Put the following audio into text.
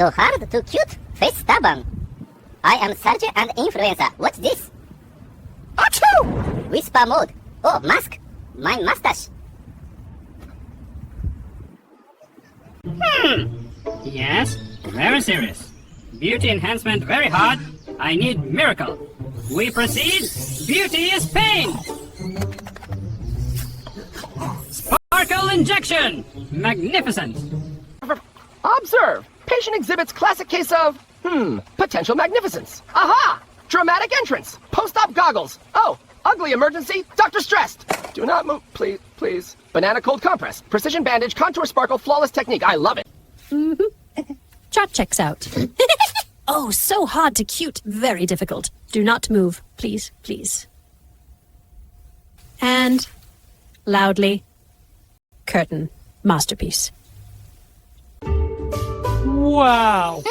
So hard to cute, face stubborn. I am surgeon and influencer. What's this? Achoo! Whisper mode. Oh, mask. My mustache. Yes, very serious. Beauty enhancement very hard. I need miracle. We proceed. Beauty is pain. Sparkle injection. Magnificent. Observe. Patient exhibits classic case of, potential magnificence. Aha! Dramatic entrance. Post-op goggles. Oh, ugly emergency. Doctor stressed. Do not move, please, please. Banana cold compress. Precision bandage, contour sparkle, flawless technique. I love it. Chart checks out. Oh, so hard to cute. Very difficult. Do not move. Please, please. And loudly. Curtain. Masterpiece. Wow.